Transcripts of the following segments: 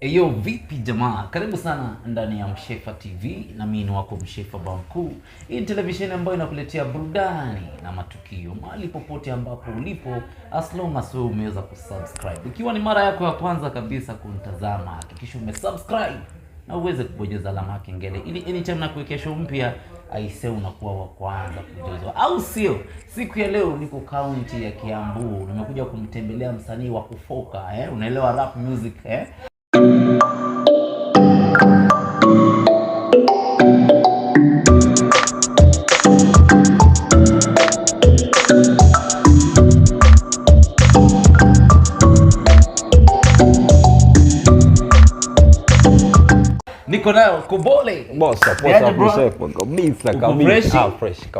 Eyo vipi jamaa, karibu sana ndani ya Mshefa TV na mimi ni wako Mshefa Banku. Hii televisheni ambayo inakuletea burudani na matukio mahali popote ambapo ulipo, as long as wewe umeweza kusubscribe. Ikiwa ni mara yako ya kwanza kabisa kunitazama, hakikisha umesubscribe na uweze kubonyeza alama ya kengele ili anytime nakuwekea show mpya aisee unakuwa wa kwanza kujuzwa. Au sio? Siku ya leo niko county ya Kiambu. Nimekuja kumtembelea msanii wa kufoka, unaelewa rap music, Niko nayo Kobole. Bossa, kabisa.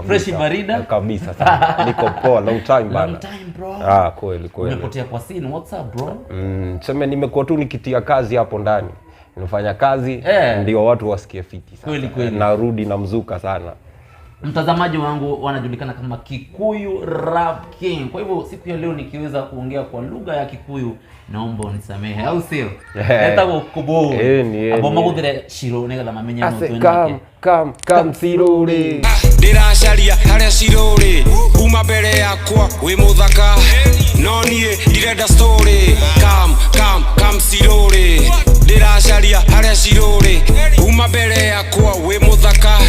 Fresh barida. Kabisa sana. Niko poa, long time bana. Long time bro. Kweli. Umepotea kwa scene, what's up bro? Tuseme nimekuwa tu nikitia kazi hapo ndani. Nifanya kazi ndio watu wasikie fiti sana. Kweli. Narudi na mzuka sana. Mtazamaji wangu wanajulikana kama Kikuyu Rap King. Kwa hivyo siku ya leo nikiweza kuongea kwa lugha ya Kikuyu, naomba unisamehe, au sio? Eta kubo. Abo magudire shiro negala mamenya no twende. Come sirore. Ndirasharia haria cirore kuma mbere yakwa wi muthaka no nie ndirenda story come sirore. Ndirasharia haria cirore kuma mbere yakwa wi muthaka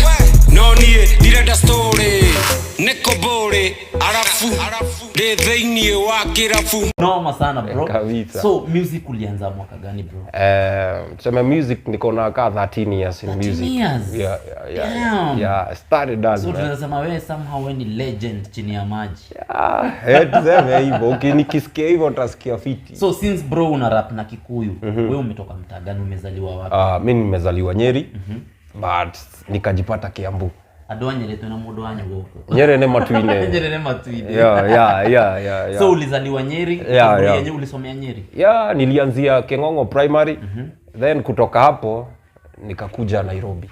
no nie ndirenda story. Kobole arafu de theinie wa kirafu. Noma sana bro. Kabisa. So music ulianza mwaka gani bro? Tuseme music niko na 13 years in music. 13 years? Yeah, started done. So tunasema wewe somehow wewe ni legend chini ya maji. Tuseme hivyo. Nikisikia hivyo utasikia fiti. So since bro una rap na Kikuyu, wewe umetoka mtaa gani, umezaliwa wapi? Mimi nimezaliwa Nyeri, but nikajipata Kiambu. Adwa Nyeri tuna mudo wanyu huko. Nyeri ni Matuini. Nyeri ni Matuini. Yeah. So ulizaliwa Nyeri, yenyewe ulisomea Nyeri? Yeah, nilianzia Keng'ong'o primary. Then kutoka hapo nikakuja Nairobi.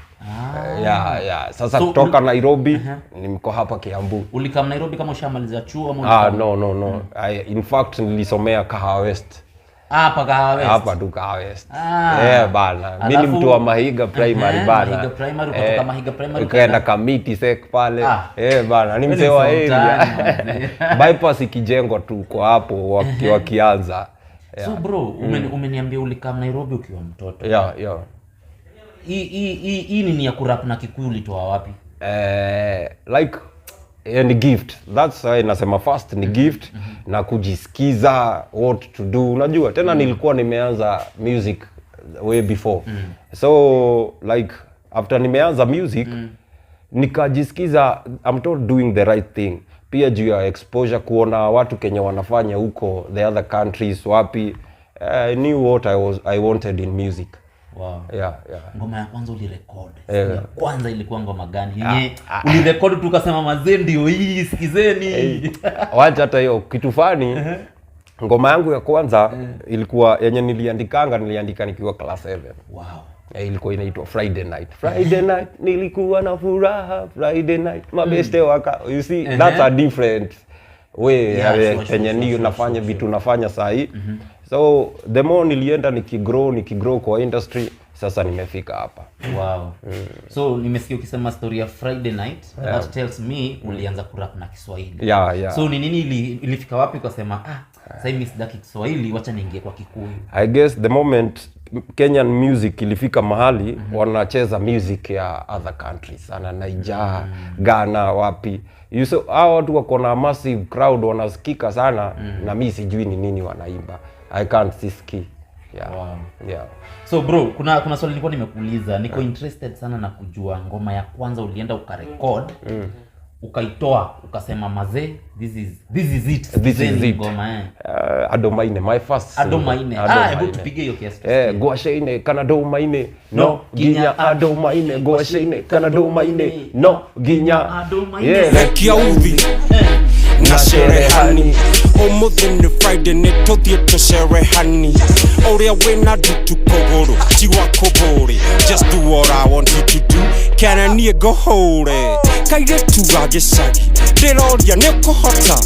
Yeah. Sasa kutoka Nairobi nimko hapa Kiambu. Ulikam Nairobi kama ushamaliza chuo ama? No. In fact nilisomea 𝐂.𝐻 West. Hapa 𝐂.𝐻 West. Hapa tu 𝐂.𝐻 West. Bana. Mimi mtu wa Mahiga primary bana. Mahiga primary, kutoka Mahiga primary ukaenda Kamiti sek pale. Bana, ni mzee wa area. Bypass ikijengwa tu kwa hapo wakianza. So bro, umeniambia ulikam Nairobi ukiwa mtoto. Yeah. Hii nini ya kurap na Kikuyu ulitoa wapi? Like ni gift. That's why nasema first ni gift na kujisikiza what to do. Unajua tena nilikuwa nimeanza music way before. So like after nimeanza music nikajisikiza I'm not doing the right thing. Pia juu ya exposure, kuona watu Kenya wanafanya huko the other countries wapi. I knew what I wanted in music. Wow. Yeah. Ngoma ya kwanza ulirecord. Ya kwanza ilikuwa ngoma gani? Ulirecord tu ukasema mazee ndio hii, sikizeni. Wacha hata hiyo kitu fani. Ngoma yangu ya kwanza ilikuwa yenye niliandika nikiwa class 7. Wow. Ilikuwa inaitwa Friday night. Friday night nilikuwa na furaha. Friday night mabeste waka. You see, that's a different way yenye niyo nafanya vitu nafanya saa hii. So the more nilienda nikigrow kwa industry, sasa nimefika hapa. Wow. So nimesikia ukisema story ya Friday night, that tells me ulianza kurap na Kiswahili. Yeah. So ni nini ilifika wapi ukasema sasa hivi sidaki Kiswahili, wacha niingie kwa Kikuyu? I guess the moment Kenyan music ilifika mahali wanacheza music ya other countries, ana Nigeria, Ghana, wapi. You saw hao watu wako na massive crowd wanasikika sana, na mimi sijui ni nini wanaimba. I can't see. Yeah. So bro, kuna swali nilikuwa nimekuuliza. Niko interested sana na kujua ngoma ya kwanza ulienda ukarecord, ukaitoa, ukasema mazee this is it. Ngoma Adomaine, my first. Adomaine. Hebu tupige hiyo kiasi. Gwashaine kana domaine no ginya adomaine. Gwashaine kana domaine no ginya. Rekia uvi na sherehani umuthini Friday ni tuthie tusherehani uria wina ndutu kuguru tigwa Kobole just do what I want you to do kana nie gohore kaire tuga gicagi ndiroria ni ukuhota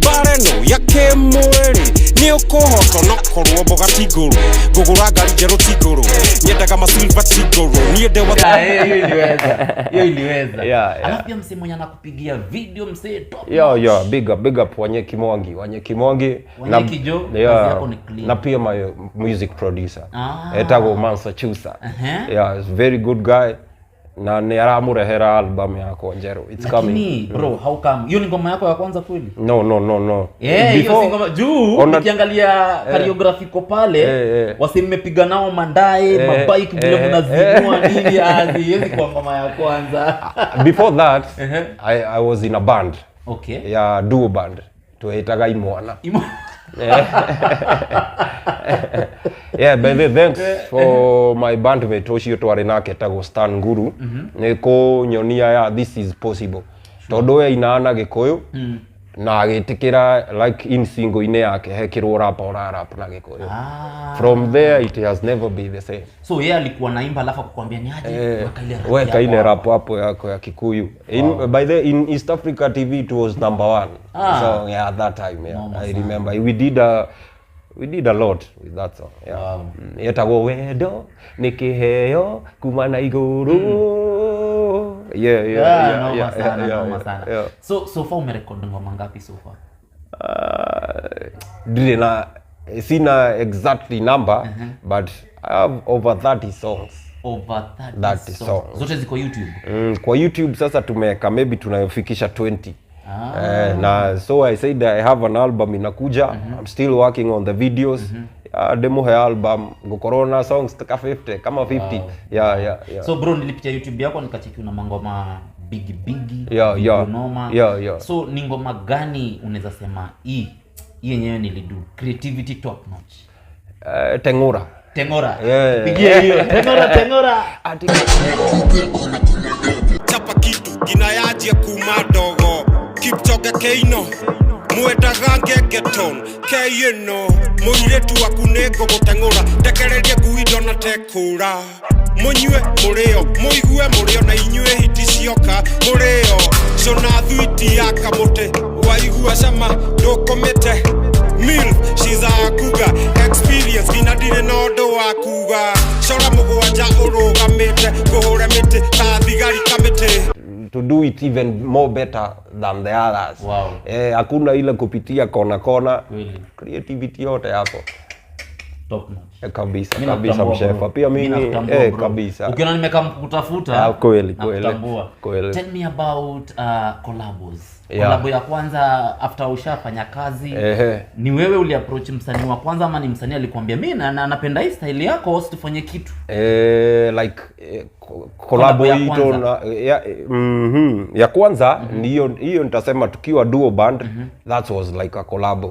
bareno yake mweri ni ukuhota no korwo boga tiguru gugura ngari njeru tiguru nyendaga masilva tiguru niende wa hiyo iliweza alafu pia msemo mwenye anakupigia video msee top big up Wanyeki Mwangi na kijo kazi yako ni clean na pia my music producer etago Massachusetts it's very good guy na ni aramurehera album yako njeru it's coming bro how come hiyo ni ngoma yako ya kwanza kweli no hiyo si ngoma juu nikiangalia choreography ko pale wasimmepiga nao mandae mabike vile mnazinua nini hizi kwa ngoma ya kwanza before that I was in a band duo band tuetaga imwana but thanks for my bandmate ucio twari nake tago Stan Nguru niko nyonia ya this is possible tondu we inaana Gikuyu na agitikira like in single ine yake hekirwo rap na Gikuyu from there it has never been the same so yeye alikuwa naimba alafu akakwambia ni aje weka ile rap hapo yako ya Kikuyu by the in East Africa TV it was number 1 so at that time I remember we did a lot with that song yetagwo wendo nikiheo kuma na iguru noma sana so far umerekodi ngoma ngapi so far sina exactly number but I have over 30 songs over 30 songs zote ziko YouTube kwa YouTube sasa tumeweka maybe tunayofikisha 20 na so I said I have an album inakuja I'm still working on the videos demo ya album corona songs taka 50 kama 50 so bro nilipitia YouTube yako nikacheki una mangoma big noma so ni ngoma gani unaweza sema hii yenyewe nilidu creativity top notch Tengora pigie hiyo Tengora chapa kitu kinayaje kuma dogo kipchoge keino mwendaga ngegeton keino muiretu akunego gutengura ndekererie nguindo na tekura munywe murio muigue murio na inywe hiti cioka murio cona thuiti ya kamote waigua cama ndukomete mil she's a cougar experience gina dire no ndo wa kuga cora mugwanja urugamite guhura miti ta thigari kamite to do it even more better than the others hakuna ile kupitia kona creativity yote hapo top notch kabisa mshefa pia mimi kabisa ukiona nimekaa kutafuta kweli tell me about collabs collab ya kwanza after ushafanya kazi ni wewe uli approach msanii wa kwanza ama ni msanii alikwambia mimi napenda hii style yako usifanye kitu like collab ya kwanza hiyo nitasema tukiwa duo band that was like a collab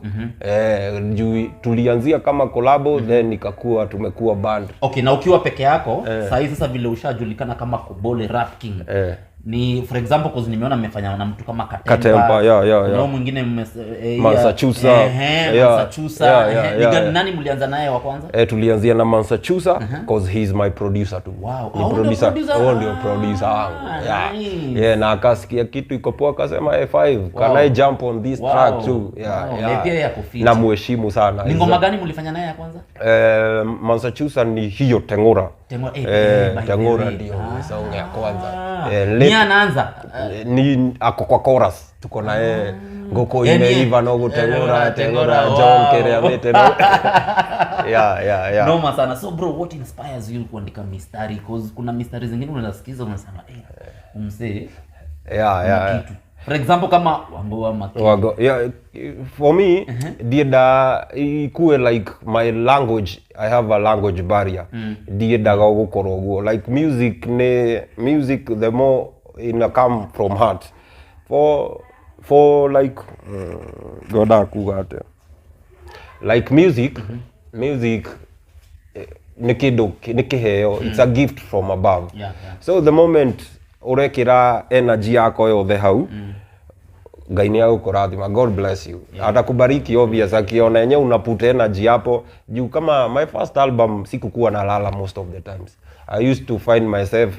tulianzia kama collab then nikakuwa tumekuwa band na ukiwa peke yako sasa vile ushajulikana kama Kobole Rap King ni for example cause nimeona mmefanya na mtu kama Katempa na mwingine Massachusetts nani mlianza naye wa kwanza tulianzia na Massachusetts cause he is my producer too ni producer ndio producer na akasikia kitu iko poa akasema A5 can I jump on this track too na muheshimu sana ni ngoma gani mlifanya naye ya kwanza Massachusetts ni hiyo Tengora ndio song ya kwanza ni anaanza ni ako kwa chorus tuko na ngoko imeiva no Tengora John Kereamete noma sana so bro what inspires you kuandika mistari cause kuna mistari zingine unasikiza unasema umse for example kama wango for me dieda ikue like my language I have a language barrier dieda gukorwo like music the more in come from heart for like goda kugate like music nikiheo it's a gift from above so the moment urekira energy yako yothe hau Gaini yako korathima, God bless you. Atakubariki obvious akiona yenyewe unaput energy hapo. Juu kama my first album sikukuwa na lala most of the times. I used to find myself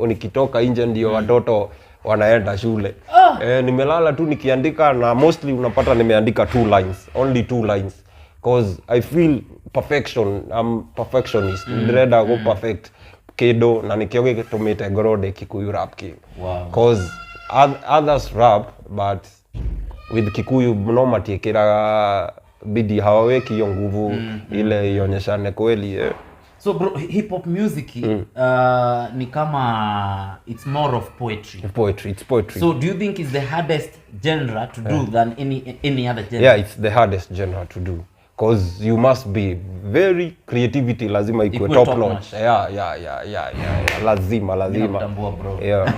nikitoka nje ndio watoto wanaenda shule. Nimelala tu nikiandika na mostly unapata nimeandika 2 lines, only 2 lines. Cause I feel perfection, I'm perfectionist. Ndreda go perfect kedo na nikioge tumite gorode Kikuyu rap king. Wow. Cause others rap but with Kikuyu mnoma tiekera bidi hawaweki hiyo nguvu ile ionyeshane kweli. So bro, hip hop music ni kama it's more of poetry. It's poetry. So do you think it's the hardest genre to do than any other genre? Yeah, it's the hardest genre to do. Cause you must be very creativity lazima ikuwe top notch. Yeah. Lazima. Ninatambua bro. Yeah.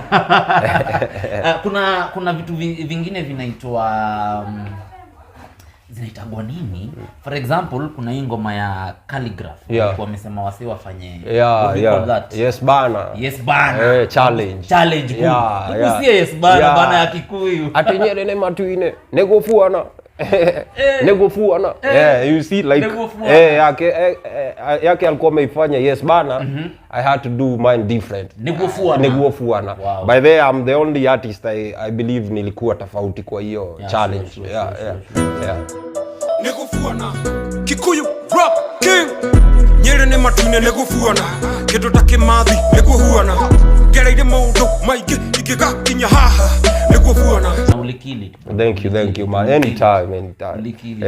Kuna vitu vingine vinaitwa zinaitagwa nini? For example, kuna hii ngoma ya calligraph. Kwa wamesema wase wafanye. That? Yes bana. Challenge. Tukusie yes bana bana ya Kikuyu. Ati Nyeri ne Matuini negofuana. Negofuana. You see like yake alikuwa ameifanya yes bana. I had to do mine different. Negofuana. Wow. By the way, I'm the only artist I believe nilikuwa tofauti kwa hiyo challenge. Yeah. Negofuana Kikuyu rap king Nyeri ne Matuini negofuana Kedo takimathi negofuana Gereire maundu maige ikigakinya haha negofuana. Ulikili. Thank you man. Anytime. Ulikili.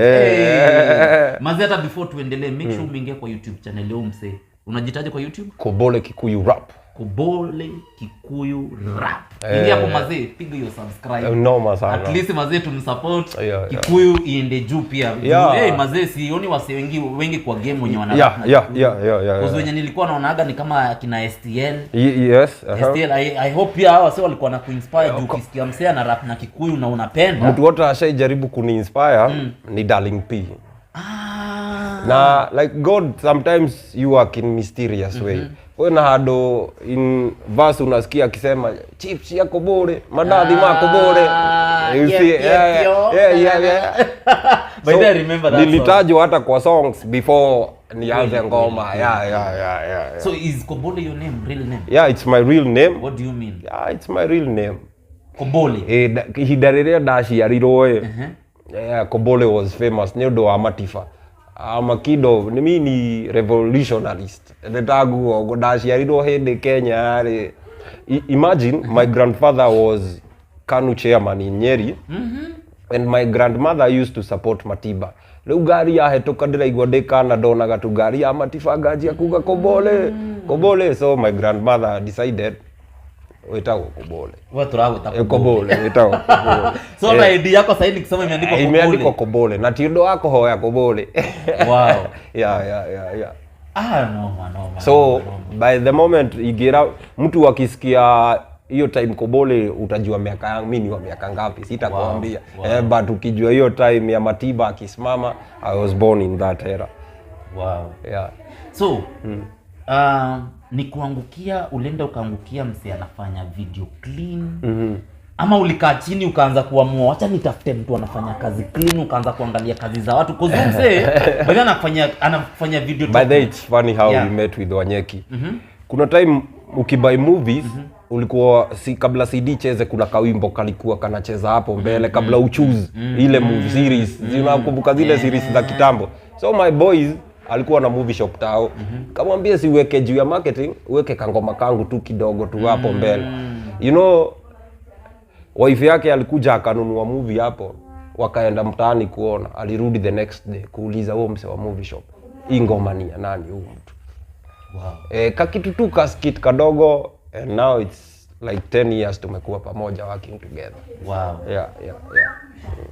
Mazi hata before tuendelee, make sure umeingia kwa YouTube channel leo mse. Unajitaje kwa YouTube? Kobole Kikuyu rap. Kobole Kikuyu rap. Ingia kwa mazee, piga hiyo subscribe. Noma sana. At least mazee tumsupport. Kikuyu iende juu pia. Mazee sioni wase wengi kwa game wenye wana rap. Kwa wenye nilikuwa naonaga ni kama kina STL. Yes. STL I hope pia hawa wase walikuwa na kuinspire juu ukisikia msea na rap na Kikuyu na unapenda. Mtu wote ashajaribu kuni-inspire ni Darling P. Na like God sometimes you work in mysterious way. When hado in verse unasikia akisema chips ya Kobole, madadi ma Kobole. You see yeah. But I remember that. Nilitajwa hata kwa songs before nianze ngoma. Yeah. So is Kobole your name, real name? Yeah, it's my real name. What do you mean? Yeah, it's my real name. Kobole. Hidarerea dashi ya riroe. Yeah, Kobole was famous nyodo wa Matifa. Makido ni revolutionarist. Netagu godashi ya riroe hende Kenya. Imagine my grandfather was KANU chairman in Nyeri. And my grandmother used to support Matiba. Leo gari ya hetoka ndira igondeka na donaga tu gari ya Matifa gaji ya kuga Kobole. So my grandmother decided wetao Kobole. Kobole. So na ID yako sasa nikisema imeandikwa Kobole. Imeandikwa Kobole na tiodo wako hoya Kobole. Wow. Yeah. No. So by the moment igira mtu akisikia hiyo time Kobole utajua miaka yangu mimi ni wa miaka ngapi sitakwambia. But ukijua hiyo time ya Matiba akisimama, I was born in that era. Wow. Yeah. So ni kuangukia ulenda ukaangukia mse anafanya video clean. Ama ulikaa chini ukaanza kuamua acha nitafute mtu anafanya kazi clean, ukaanza kuangalia kazi za watu cause mse baada anafanya video. By the way, it's funny how we met with Wanyeki. Kuna time ukibuy movies ulikuwa kabla CD cheze kuna kawimbo kalikuwa kanacheza hapo mbele kabla uchoose ile movie series. Unakumbuka zile series za kitambo. So my boys alikuwa na movie shop tao. Kamwambia siweke juu ya marketing, uweke kangoma kangu tu kidogo tu hapo mbele. You know, wife yake alikuja akanunua movie hapo, wakaenda mtaani kuona. Alirudi the next day kuuliza huo mse wa movie shop, hii ngoma ni ya nani huyu mtu? Wow. Kakitu tu kaskit kadogo, and now it's like 10 years tumekuwa pamoja working together. Wow. Yeah.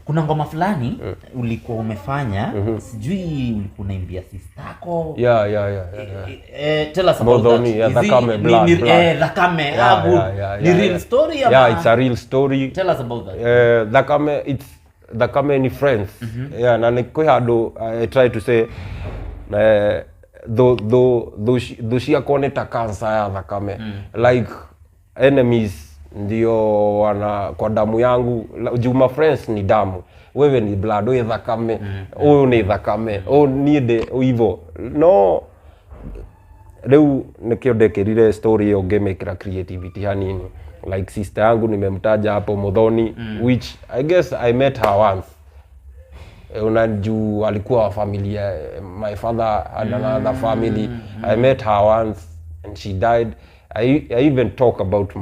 Kuna ngoma fulani ulikuwa umefanya, sijui ulikuwa unaimbia sistako. Yeah. Tell us about that. Dhakame. Ni real story ama? Yeah, it's a real story. Tell us about that. Dhakame ni friends. Yeah, na niko hado I try to say though she akoneta cancer ya Dhakame. Like enemies ndio wana kwa damu yangu. Juma friends ni damu, wewe ni blood, wewe thakame, huyu ni thakame, niende hivyo. No, leo nikiondekerire story yo ngemekira creativity hanini. Like sister yangu nimemtaja hapo Muthoni, which I guess I met her once. Unajua alikuwa wa familia, my father had another family. I met her once and she died. I even talk about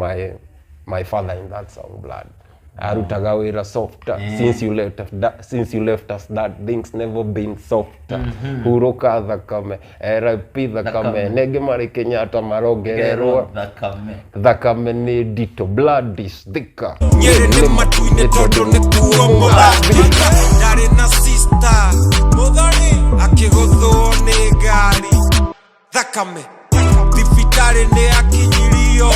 my father in that song, Blood. Arutagawira softer, since you left us that things never been softer. Huroka thakame, RIP thakame, nege mari Kenyatta marogererwa thakame ni dito, blood is thicker. Nyeri ni Matuini Tondu Nikwo Mugaathika. Ndari na sister Muthoni akiguthwo ni ngari thakame. Thibitari ni akinyirio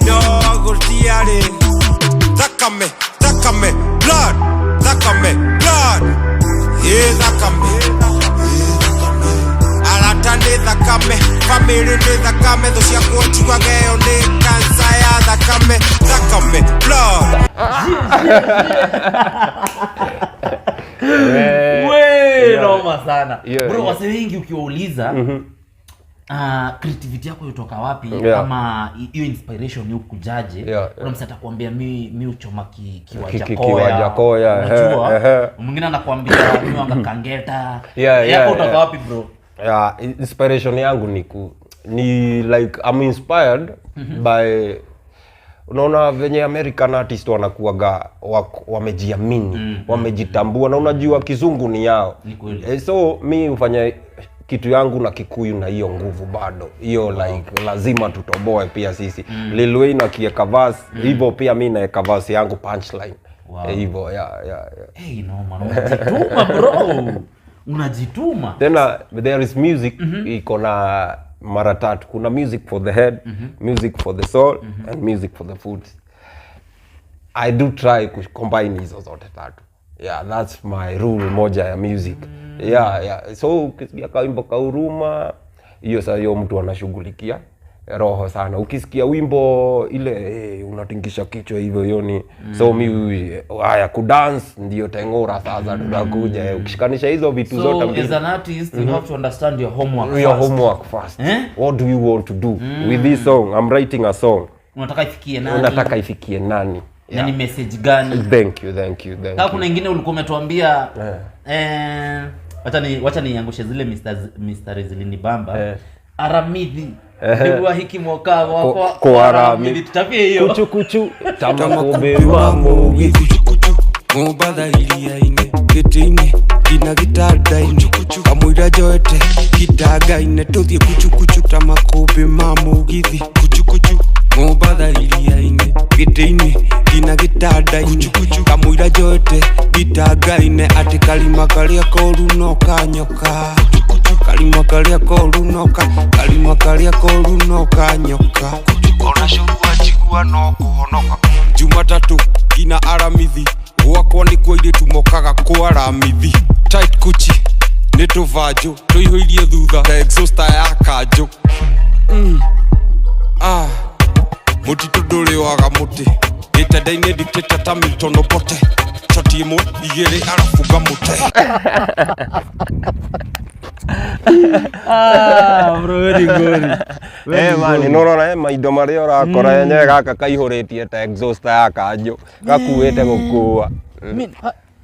no gutiari thakame, thakame, blood, thakame, blood. Thakame, alata ni thakame, family ni thakame, thũ ciakwo njugageo ni kansa ya thakame, thakame, blood. Noma sana. Bro, wase wengi ukiwauliza creativity yako kutoka wapi, ama hiyo inspiration ni ukujaje, kuna msata kuambia mimi uchoma kiwanja koya, unajua mwingine anakuambia mimi wanga kangeta. Yako kutoka wapi bro? Inspiration yangu ni like I'm inspired by, unaona venye American artist wanakuaga wamejiamini, wamejitambua, na unajua kizungu ni yao. So mi hufanya kitu yangu na Kikuyu na hiyo nguvu bado. Hiyo like lazima tutoboe pia sisi. Lil Wayne akiweka verse, hivyo pia mimi naeka verse yangu punchline. Hivyo Hey no man, unajituma bro. Unajituma. Tena there is music iko na mara tatu. Kuna music for the head, music for the soul, and music for the foot. I do try to combine hizo zote tatu. Yeah, that's my rule moja ya music. So ukisikia kaimbo ka huruma, hiyo sasa hiyo mtu anashughulikia roho sana. Ukisikia wimbo ile unatingisha kichwa hivyo yoni. So mimi haya kudance ndio tengora sasa tunakuja. Ukishikanisha hizo vitu zote mbili. So as an artist you have to understand your homework first. Your homework first. What do you want to do with this song? I'm writing a song. Unataka ifikie nani? Na ni message gani? Thank you. Kama kuna nyingine ulikuwa umetuambia wacha niangushe zile mistari zilinibamba. Aramidhi Ndio hiki mwaka kwa aramidhi tutapie hiyo. Kuchu tamakobe mambo kuchu mubadha iliaine getine gina gitadaine kamwira joete kitagaine tuthie kuchu tamakobe mambo githi kuchu mubadha iliaine getine gina gitadaine kamwira joete kitagaine ati kalima kalia koru no kanyoka kalima kalia koru no kanyoka ona shurua jigua no kuhonoka Jumatatu gina aramithi gwakwa ni kwa ire tumokaga kwa aramithi tight kuchi ni tuvanjo tuihuirie thutha ta exhauster ya kanjo mutitu nduri waga muti gitendaine dictator ta Milton Obote choti imwe igiri arafuga mute bro very good. Man no maindo maria urakora yenye gaka kaihuritie ta exhauster ya kanjo gakuite gukua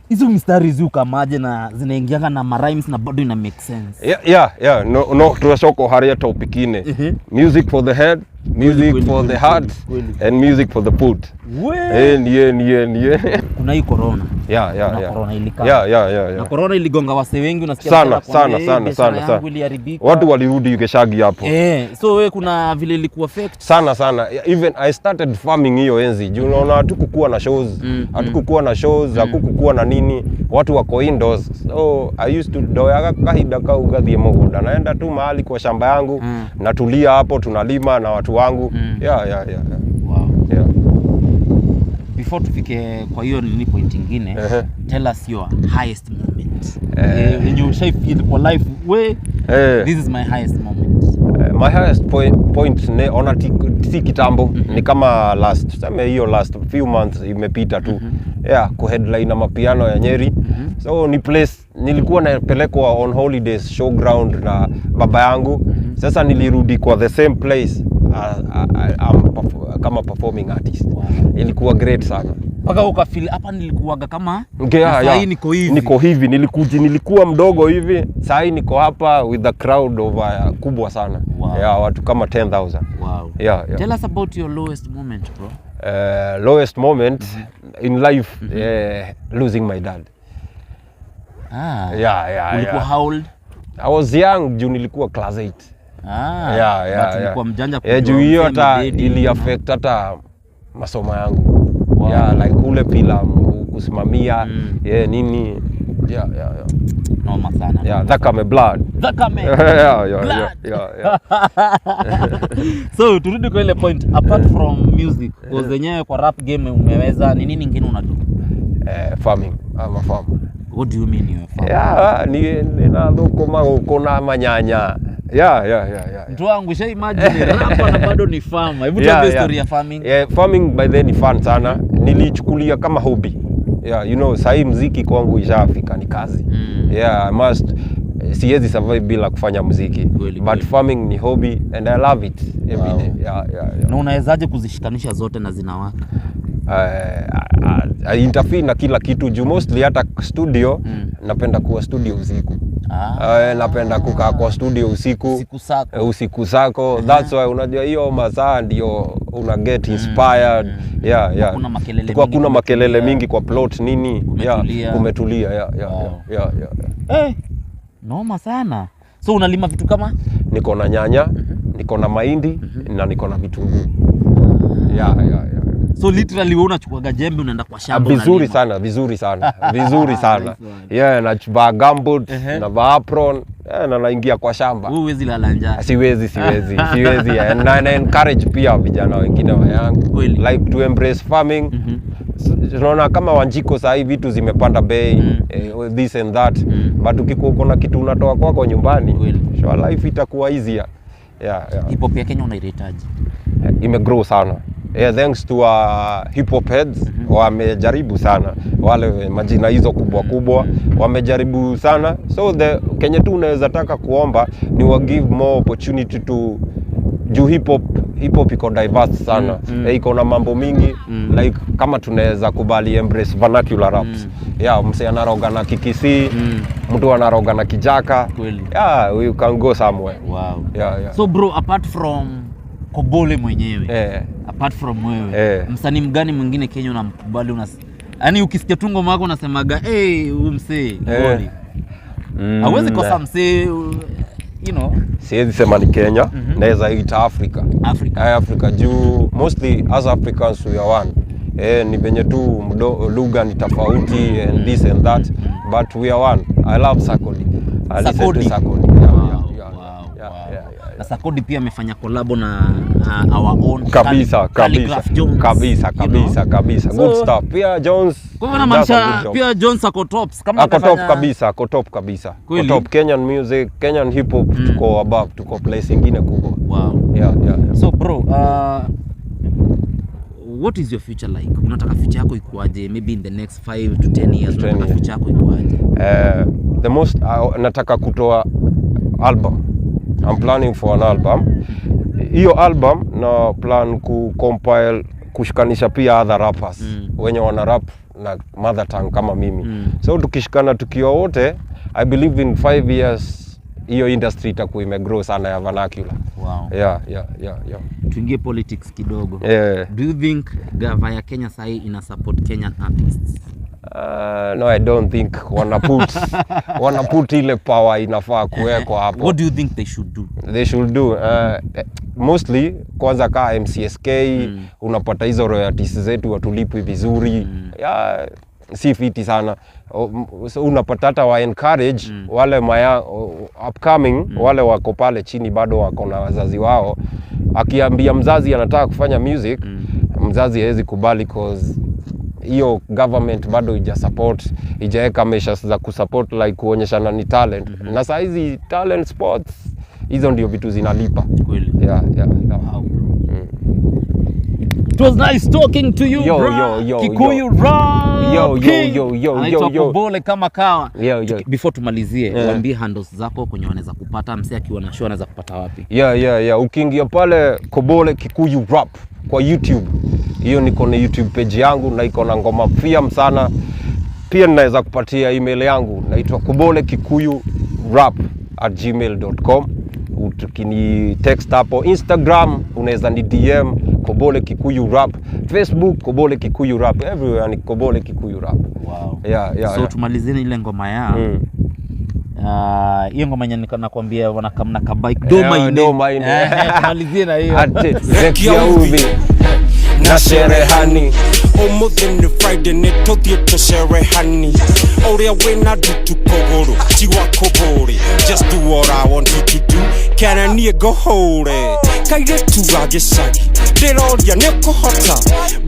hizo mistari zuka maje na zinaingianga na rhymes na bado ina make sense. No tunasoko haria topic ine music for the head, music for the heart, and music for the foot. Yeah. Kuna hii corona. Corona ilika. Na corona iligonga wase wengi unasikia sana. Watu walirudi ukeshagi hapo. So wewe kuna vile ilikuwa affect sana. Even I started farming hiyo enzi. You know hatukukuwa na shows, hakukukuwa na nini. Watu wako indoors. So I used to doyaga kahida ka ugathie mugunda. Naenda tu mahali kwa shamba yangu, natulia hapo tunalima na watu wangu. Wow. Before tufike kwa hiyo nini point nyingine, tell us your highest moment. When you say feel for life, this is my highest moment. My highest point ona si kitambo ni kama last few months imepita tu. Yeah, ku-headline na mapiano ya Nyeri. So ni place nilikuwa napelekwa on holidays showground na baba yangu. Sasa nilirudi kwa the same place kama performing artist. Ilikuwa great sana. Paka ukafeel hapa nilikuwaga kama sasa niko hivi nilikuwa mdogo hivi, sasa niko hapa with the crowd of kubwa sana. Yeah, watu kama 10,000. Wow. Yeah. Tell us about your lowest moment, bro. Lowest moment in life, losing my dad. Yeah. Ulikuwa how old? I was young, juu nilikuwa class 8. But ulikuwa mjanja kwa juu hiyo hata ili affect hata masomo yangu. Wow. Yeah, like ule pila kusimamia nini. Yeah. Noma sana. Yeah, Thakame blood. Thakame. Yeah. So turudi kwa ile point, apart from music, cause zenyewe kwa rap game umeweza, ni nini nyingine unadu? Farming. I'm a farmer. What do you mean you're a farmer? Yeah, ninadhukuma kuna manyanya. Yeah. Mtu wangu imagine rapper na bado ni farmer. Hebu tuambie story ya farming. Yeah, farming by then ni fun sana. Nilichukulia kama hobby. Yeah, you know, sahi muziki kwangu ishafika ni kazi. Yeah, siwezi survive bila kufanya muziki. But farming ni hobby and I love it every day. Yeah. Na unawezaje kuzishikanisha zote na zinawaka? Interfere na kila kitu juu mostly hata studio napenda kuwa studio usiku. Napenda kukaa kwa studio usiku zako. That's why unajua hiyo masaa ndio una get inspired. Yeah. Kuna makelele mingi kwa plot nini. Kumetulia. Yeah. Noma sana. So unalima vitu kama? Niko na nyanya, niko na mahindi na niko na vitunguu. Yeah. So literally wewe unachukuaga jembe unaenda kwa shamba unalima. Vizuri sana. Yeah, nachukua gambut na apron na naingia kwa shamba. Wewe huwezi lala njaa. Siwezi. Na encourage pia vijana wengine wa yangu like to embrace farming. Tunaona kama Wanjiko sasa hivi vitu zimepanda bei, this and that. But ukikuwa na kitu unatoa kwako nyumbani, sure life itakuwa easier. Yeah. Hip hop ya Kenya unairetaje? Imegrow sana. Yeah, thanks to hip hop heads wamejaribu sana, wale majina hizo kubwa wamejaribu sana. So the Kenya tu unaweza taka kuomba ni wa give more opportunity to juu hip hop iko diverse sana. Iko na mambo mingi like kama tunaweza kubali embrace vernacular raps. Yeah, mse anaroga na Kikisi, mtu anaroga na Kijaka. Yeah, we can go somewhere. Wow. Yeah. So bro, apart from Kobole mwenyewe, apart from wewe, msanii mgani mwingine Kenya unamkubali yaani ukisikia tu ngoma yako unasemaga huyu msee Kobole? Hawezi kosa msee, you know. Siwezi sema ni Kenya, naweza ita Africa juu mostly as Africans we are one. Ni venye tu lugha ni tofauti and this and that, but we are one. I love Sakodi. I listen to Sakodi. Yeah. Na Sakodi pia amefanya collab na our own kabisa. Good stuff. Pia Jones. Kwa maana maanisha pia Jones ako tops kama ako top kabisa. Top Kenyan music, Kenyan hip hop tuko above, tuko place ingine kubwa. Wow. Yeah. So bro, what is your future like? Unataka future yako ikuaje? Maybe in the next 5 to 10 years unataka future yako ikuaje? The most nataka kutoa album. I'm planning for an album. Hiyo album na plan compile kushikanisha pia other rappers wenye wana rap na mother tongue kama mimi. So tukishikana tukiwa wote, I believe in 5 years hiyo industry itakuwa imegrow sana ya vernacular. Wow. Yeah. Tuingie politics kidogo. Yeah. Do you think gava ya Kenya sahi ina support Kenyan artists? No, I don't think wana put ile power inafaa kuwekwa hapo. What do you think they should do? They should do mostly kwanza kaa MCSK unapata hizo royalties zetu watulipwe vizuri. Yeah, si fiti sana. So unapata hata wa encourage wale upcoming wale wako pale chini bado wako na wazazi wao. Akiambia mzazi anataka kufanya music, mzazi hawezi kubali cause hiyo government bado ijaweka measures za kusupport like kuonyeshana ni talent. Na saa hizi talent sports hizo ndio vitu zinalipa kweli. yeah. Wow. It was nice talking to you, bro. Kikuyu rap king. Anaitwa Kobole kama kawa. Before tumalizie, waambie handles zako kwenye wanaweza kupata, msee akiwa na show anaweza kupata wapi? Ukiingia pale Kobole Kikuyu rap kwa YouTube, hiyo niko na YouTube page yangu na iko na ngoma fiam sana. Pia ninaweza kupatia email yangu, naitwa kobolekikuyurap@gmail.com. Ukini text hapo. Instagram unaweza ni DM Kobole Kikuyu rap, Facebook Kobole Kikuyu rap, everywhere ni Kobole Kikuyu rap. Wow. So tumalizeni ile ngoma ya hiyo ngoma yenye nakwambia wanakamna ka bike doma ine. Tumalizie na hiyo. Zekia uvi na sherehani Omothe Friday ni tothie tusherehani Oria wina dutu kogoro Tiwa Kobole Just do what I want you to do Kana nie go hore Kaire tuwa gicagi Ndiroria ni ukuhota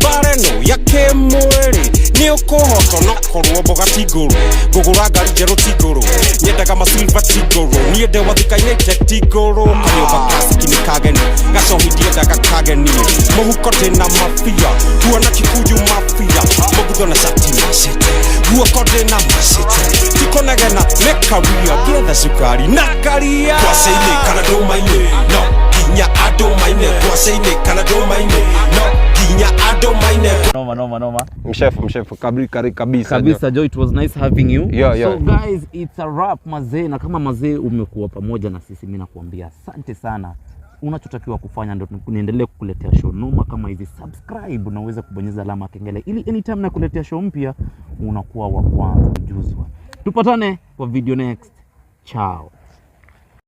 Bareno yake mweri Ni ukuhota nokorwo mboga tigoro Ngugura ngari njeru tigoro Nyendaga masilva tigoro Niende wathikainite tigoro Karioba kasiki ni kageni Gacohi ndiendaga kageni Muhuko ndina mafia Kuona Kikuyu mafia Mugutho na shati macete Guoko ndina macete Tikonagena mekaria Gietha sukari na karia Kwaseine kana ndomaine No Ginya adomaine Kwaseine kana ndomaine No Ginya adomaine Noma Mshefu kabisa Joe, it was nice having you. So guys, it's a wrap mazee, na kama mazee umekuwa pamoja na sisi, mimi nakuambia asante sana. Unachotakiwa kufanya ndio niendelee kukuletea show noma kama hizi. Subscribe na uweze kubonyeza alama ya kengele ili anytime na kuletea show mpya unakuwa wa kwanza kujuzwa. Tupatane kwa video next. Ciao.